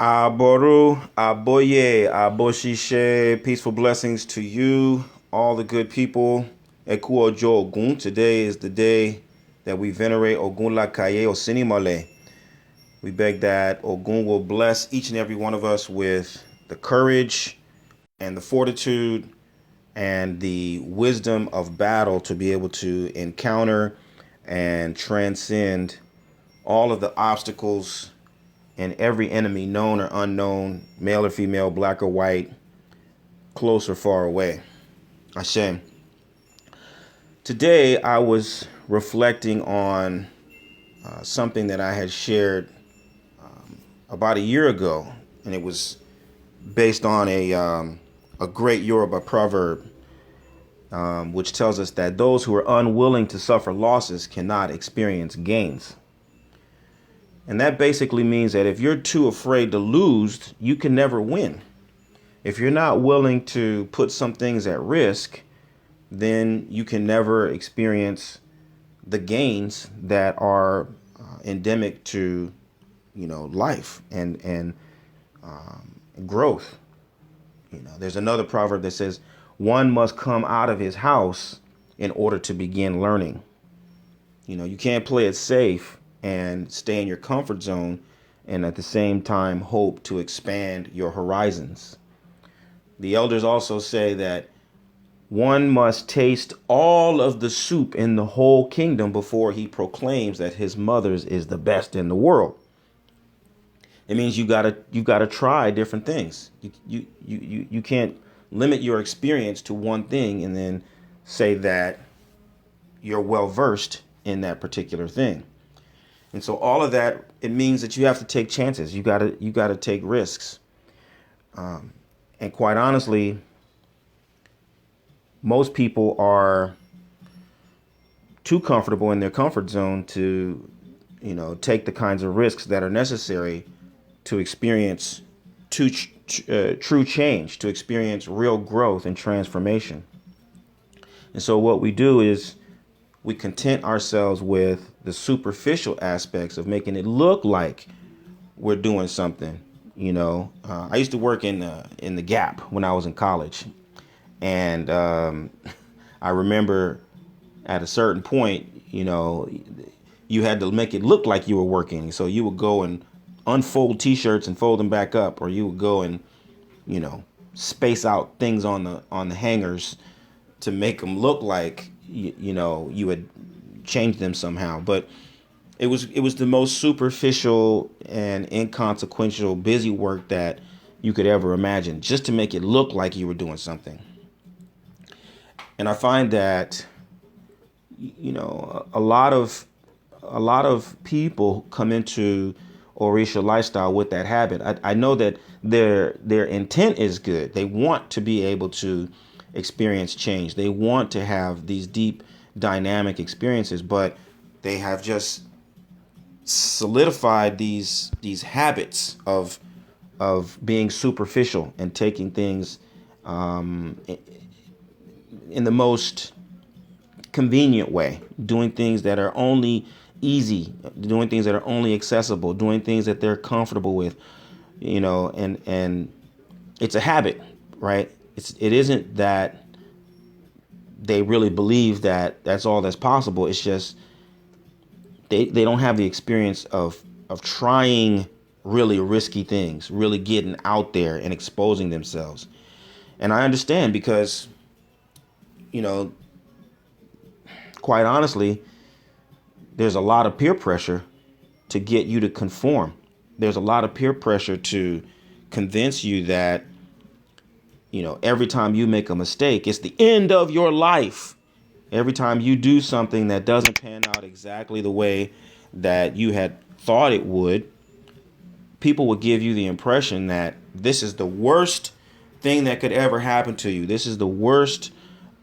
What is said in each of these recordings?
Aboru, Aboye, Aboshishe, peaceful blessings to you, all the good people. Eku Ojo Ogun. Today is the day that we venerate Ogun Lakaye Osinimale. We beg that Ogun will bless each and every one of us with the courage and the fortitude and the wisdom of battle to be able to encounter and transcend all of the obstacles and every enemy, known or unknown, male or female, black or white, close or far away. Hashem. Today I was reflecting on something that I had shared about a year ago, and it was based on a great Yoruba proverb, which tells us that those who are unwilling to suffer losses cannot experience gains. And that basically means that if you're too afraid to lose, you can never win. If you're not willing to put some things at risk, then you can never experience the gains that are endemic to, life and growth. There's another proverb that says, one must come out of his house in order to begin learning. You can't play it safe and stay in your comfort zone and at the same time hope to expand your horizons. The elders also say that one must taste all of the soup in the whole kingdom before he proclaims that his mother's is the best in the world. It means you gotta try different things. You can't limit your experience to one thing and then say that you're well versed in that particular thing. And so all of that, it means that you have to take chances. You gotta take risks. And quite honestly, most people are too comfortable in their comfort zone to, take the kinds of risks that are necessary to experience true change, to experience real growth and transformation. And so what we do is we content ourselves with the superficial aspects of making it look like we're doing something. I used to work in the Gap when I was in college, and I remember at a certain point, you had to make it look like you were working. So you would go and unfold T-shirts and fold them back up, or you would go and space out things on the hangers to make them look like you had changed them somehow. But it was the most superficial and inconsequential busy work that you could ever imagine, just to make it look like you were doing something. And I find that a lot of people come into Orisha lifestyle with that habit. I know that their intent is good. They want to be able to experience change. They want to have these deep dynamic experiences, but they have just solidified these habits of being superficial and taking things in the most convenient way, doing things that are only easy, doing things that are only accessible, doing things that they're comfortable with, and it's a habit, right? It isn't that they really believe that that's all that's possible. It's just they don't have the experience of trying really risky things, really getting out there and exposing themselves. And I understand because, quite honestly, there's a lot of peer pressure to get you to conform. There's a lot of peer pressure to convince you that, every time you make a mistake, it's the end of your life. Every time you do something that doesn't pan out exactly the way that you had thought it would, people would give you the impression that this is the worst thing that could ever happen to you. This is the worst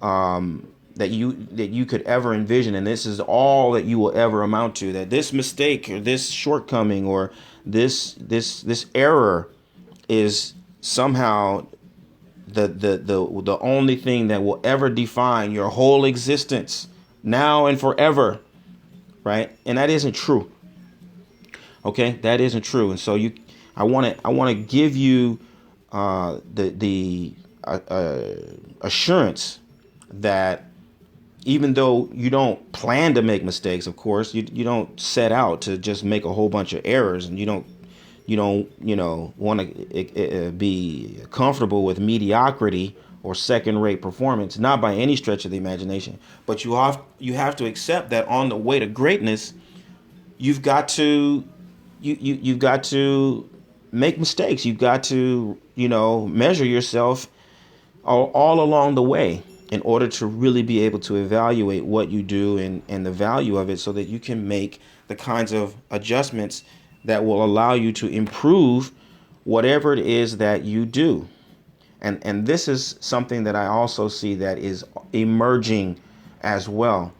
that you could ever envision, and this is all that you will ever amount to. That this mistake or this shortcoming or this error is somehow the only thing that will ever define your whole existence now and forever, right? And that isn't true. Okay, that isn't true. And so I want to give you the assurance that even though you don't plan to make mistakes, of course, you don't set out to just make a whole bunch of errors, and you don't want to be comfortable with mediocrity or second-rate performance, not by any stretch of the imagination. But you have to accept that on the way to greatness, you've got to you've got to make mistakes. You've got to measure yourself all along the way in order to really be able to evaluate what you do and the value of it, so that you can make the kinds of adjustments that will allow you to improve whatever it is that you do. And this is something that I also see that is emerging as well,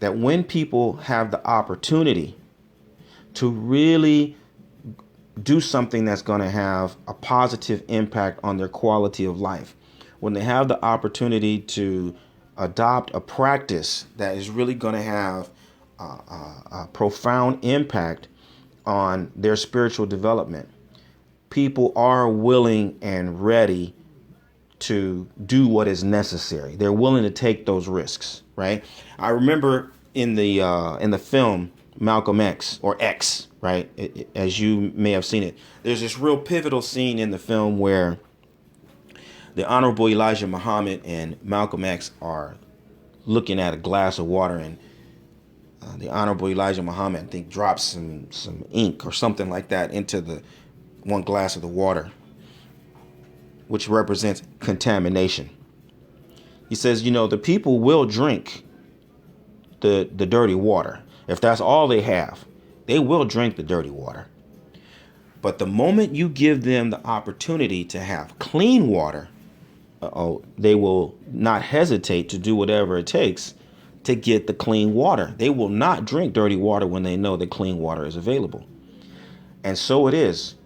that when people have the opportunity to really do something that's going to have a positive impact on their quality of life, when they have the opportunity to adopt a practice that is really going to have a profound impact on their spiritual development, people are willing and ready to do what is necessary. They're willing to take those risks, right? I remember in the film Malcolm X, or X, right? As you may have seen it, there's this real pivotal scene in the film where the Honorable Elijah Muhammad and Malcolm X are looking at a glass of water, and the Honorable Elijah Muhammad, I think, drops some ink or something like that into the one glass of the water, which represents contamination. He says, the people will drink the dirty water. If that's all they have, they will drink the dirty water. But the moment you give them the opportunity to have clean water, they will not hesitate to do whatever it takes to get the clean water. They will not drink dirty water when they know that clean water is available. And so it is.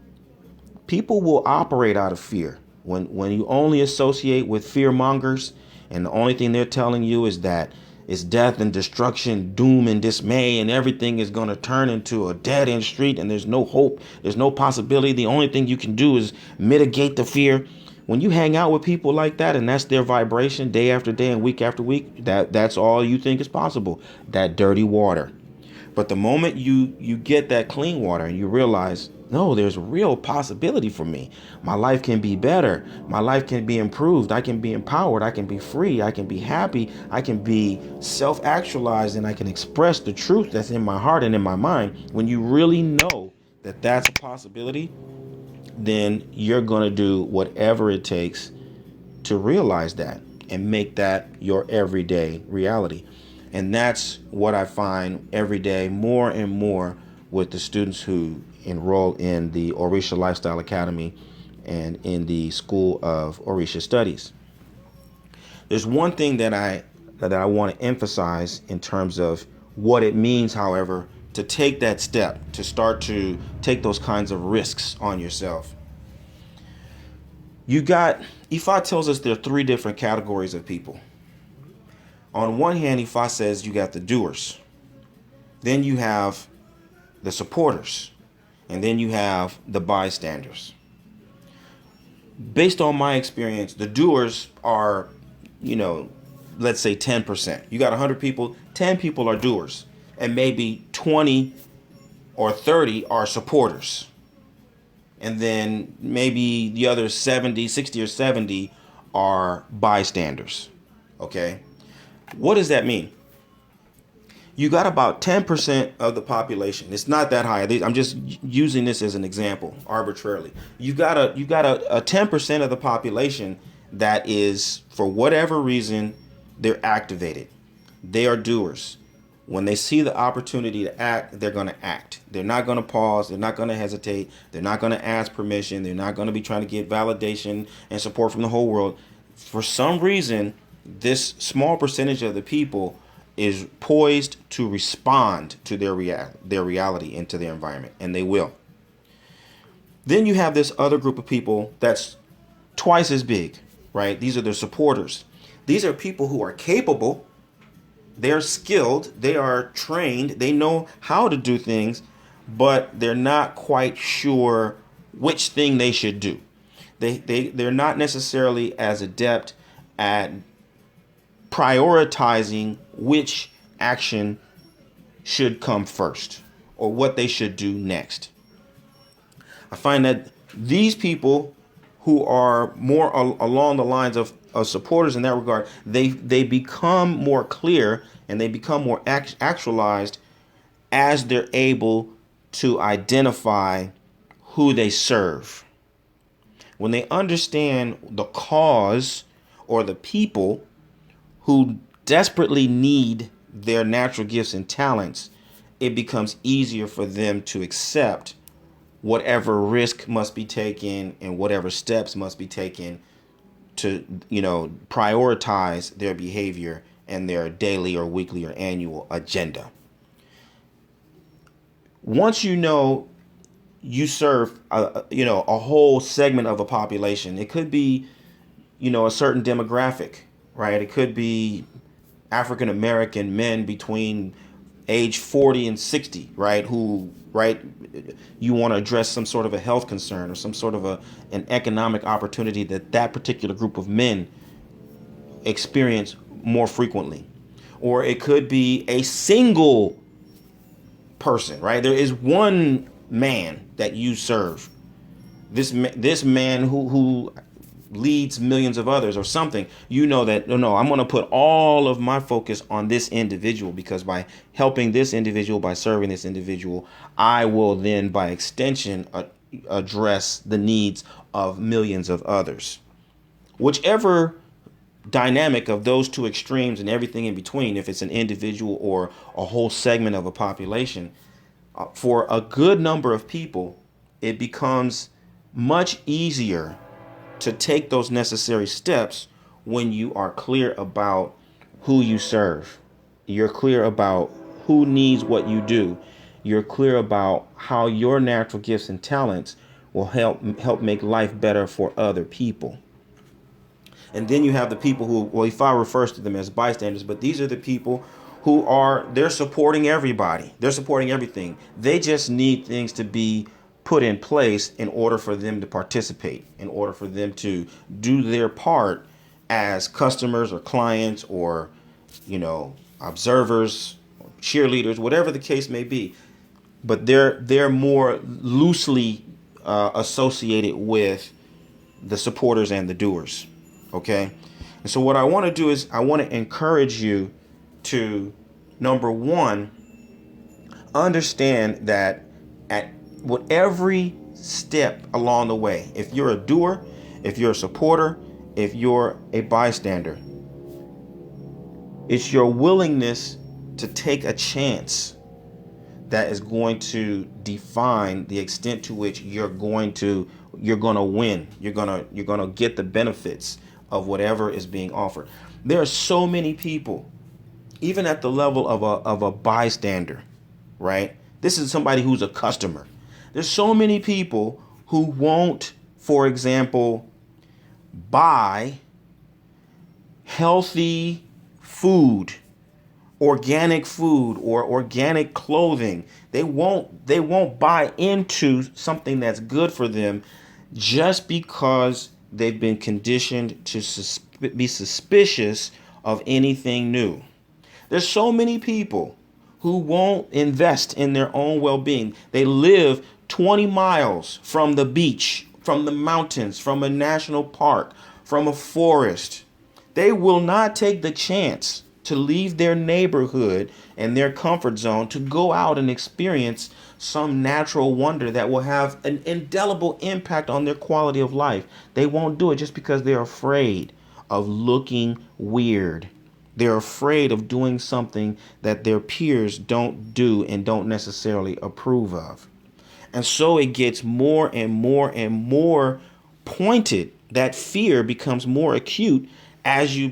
People will operate out of fear. When you only associate with fear mongers, and the only thing they're telling you is that it's death and destruction, doom and dismay, and everything is going to turn into a dead end street, and there's no hope, there's no possibility. The only thing you can do is mitigate the fear. When you hang out with people like that, and that's their vibration day after day and week after week, that's all you think is possible, that dirty water. But the moment you get that clean water and you realize, no, there's real possibility for me. My life can be better. My life can be improved. I can be empowered. I can be free. I can be happy. I can be self-actualized, and I can express the truth that's in my heart and in my mind. When you really know that that's a possibility, then you're going to do whatever it takes to realize that and make that your everyday reality. And that's what I find every day more and more with the students who enroll in the Orisha Lifestyle Academy and in the School of Orisha Studies. There's one thing that I want to emphasize in terms of what it means, however, to take that step, to start to take those kinds of risks on yourself. Ifa tells us there are three different categories of people. On one hand, Ifa says you got the doers. Then you have the supporters. And then you have the bystanders. Based on my experience, the doers are, let's say 10%. You got 100 people, 10 people are doers. And maybe 20 or 30 are supporters. And then maybe the other 60 or 70 are bystanders. Okay? What does that mean? You got about 10% of the population. It's not that high. I'm just using this as an example arbitrarily. You got a 10% of the population that is, for whatever reason, they're activated. They are doers. When they see the opportunity to act, they're going to act. They're not going to pause. They're not going to hesitate. They're not going to ask permission. They're not going to be trying to get validation and support from the whole world. For some reason, this small percentage of the people is poised to respond to their reality and to their environment, and they will. Then you have this other group of people that's twice as big, right? These are their supporters. These are people who are capable, they're skilled, they are trained, they know how to do things, but they're not quite sure which thing they should do. They're not necessarily as adept at prioritizing which action should come first or what they should do next. I find that these people who are more along the lines of supporters in that regard, they become more clear and they become more actualized as they're able to identify who they serve. When they understand the cause or the people who desperately need their natural gifts and talents, it becomes easier for them to accept whatever risk must be taken and whatever steps must be taken to, prioritize their behavior and their daily or weekly or annual agenda. Once you serve a whole segment of a population, it could be a certain demographic, right? It could be African American men between age 40 and 60, right? You want to address some sort of a health concern or some sort of an economic opportunity that particular group of men experience more frequently. Or it could be a single person, right? There is one man that you serve. This man who leads millions of others or something, that, no, I'm going to put all of my focus on this individual, because by helping this individual, by serving this individual, I will then by extension address the needs of millions of others. Whichever dynamic of those two extremes and everything in between, if it's an individual or a whole segment of a population, for a good number of people, it becomes much easier to take those necessary steps when you are clear about who you serve. You're clear about who needs what you do. You're clear about how your natural gifts and talents will help make life better for other people. And then you have the people who, Ifa refers to them as bystanders, but these are the people who they're supporting everybody. They're supporting everything. They just need things to be put in place in order for them to participate, in order for them to do their part as customers or clients or, observers, cheerleaders, whatever the case may be. But they're more loosely associated with the supporters and the doers. Okay. And so what I want to do is I want to encourage you to, number one, understand that with every step along the way, if you're a doer, if you're a supporter, if you're a bystander, it's your willingness to take a chance that is going to define the extent to which you're going to win. You're going to get the benefits of whatever is being offered. There are so many people, even at the level of a bystander, right? This is somebody who's a customer. There's so many people who won't, for example, buy healthy food, organic food, or organic clothing. They won't buy into something that's good for them just because they've been conditioned to be suspicious of anything new. There's so many people who won't invest in their own well-being. They live 20 miles from the beach, from the mountains, from a national park, from a forest. They will not take the chance to leave their neighborhood and their comfort zone to go out and experience some natural wonder that will have an indelible impact on their quality of life. They won't do it just because they're afraid of looking weird. They're afraid of doing something that their peers don't do and don't necessarily approve of. And so it gets more and more and more pointed. That fear becomes more acute as you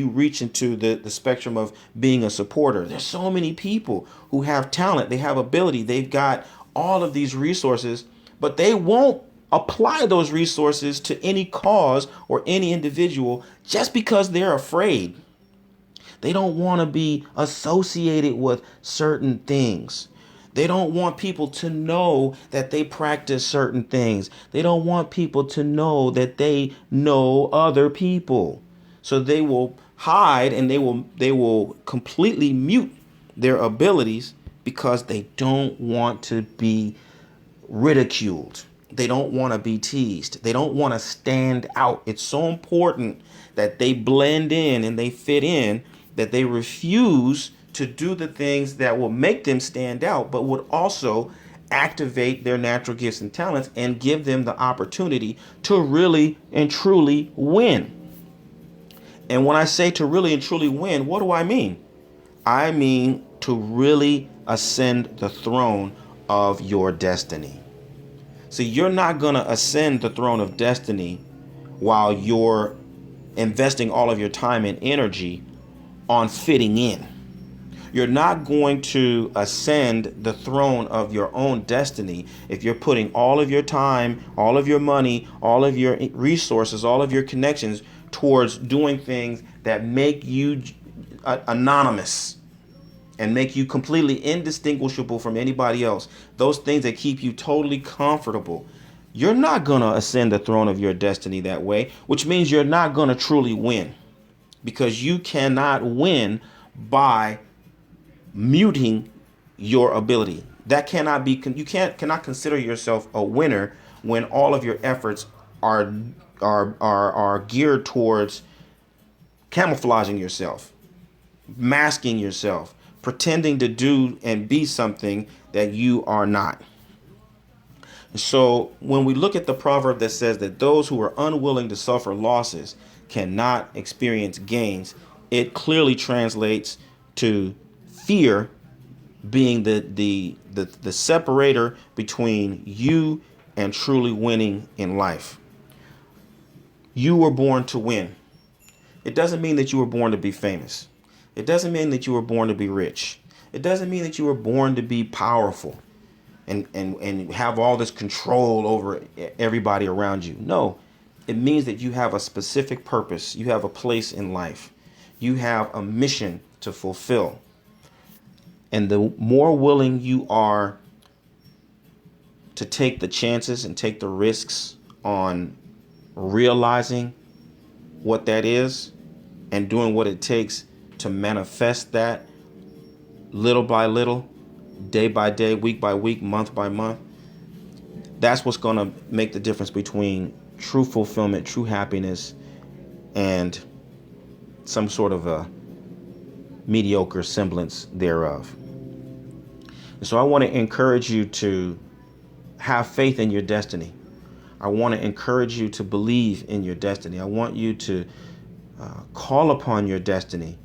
reach into the spectrum of being a supporter. There's so many people who have talent, they have ability, they've got all of these resources, but they won't apply those resources to any cause or any individual just because they're afraid. They don't want to be associated with certain things. They don't want people to know that they practice certain things. They don't want people to know that they know other people. So they will hide, and they will completely mute their abilities because they don't want to be ridiculed. They don't want to be teased. They don't want to stand out. It's so important that they blend in and they fit in, that they refuse to do the things that will make them stand out, but would also activate their natural gifts and talents and give them the opportunity to really and truly win. And when I say to really and truly win, what do I mean? I mean to really ascend the throne of your destiny. See, you're not going to ascend the throne of destiny while you're investing all of your time and energy on fitting in. You're not going to ascend the throne of your own destiny if you're putting all of your time, all of your money, all of your resources, all of your connections towards doing things that make you anonymous and make you completely indistinguishable from anybody else. Those things that keep you totally comfortable. You're not going to ascend the throne of your destiny that way, which means you're not going to truly win, because you cannot win by muting your ability. That cannot be, you cannot consider yourself a winner when all of your efforts are geared towards camouflaging yourself, masking yourself, pretending to do and be something that you are not. So when we look at the proverb that says that those who are unwilling to suffer losses cannot experience gains, it clearly translates to fear being the separator between you and truly winning in life. You were born to win. It doesn't mean that you were born to be famous. It doesn't mean that you were born to be rich. It doesn't mean that you were born to be powerful and have all this control over everybody around you. No, it means that you have a specific purpose. You have a place in life. You have a mission to fulfill. And the more willing you are to take the chances and take the risks on realizing what that is and doing what it takes to manifest that little by little, day by day, week by week, month by month, that's what's going to make the difference between true fulfillment, true happiness, and some sort of a mediocre semblance thereof. And so I want to encourage you to have faith in your destiny. I want to encourage you to believe in your destiny. I want you to call upon your destiny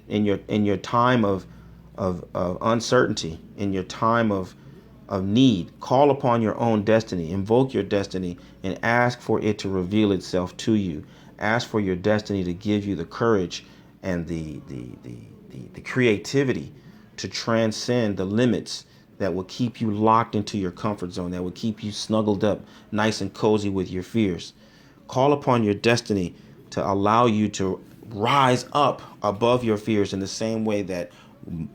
in your time of uncertainty, in your time of need. Call upon your own destiny, invoke your destiny, and ask for it to reveal itself to you. Ask for your destiny to give you the courage and the creativity to transcend the limits that will keep you locked into your comfort zone, that will keep you snuggled up nice and cozy with your fears. Call upon your destiny to allow you to rise up above your fears in the same way that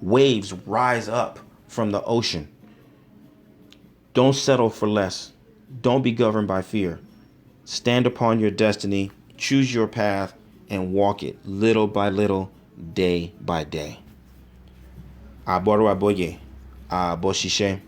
waves rise up from the ocean. Don't settle for less. Don't be governed by fear. Stand upon your destiny, choose your path, and walk it little by little, day by day. Aboro aboye, aboshishe.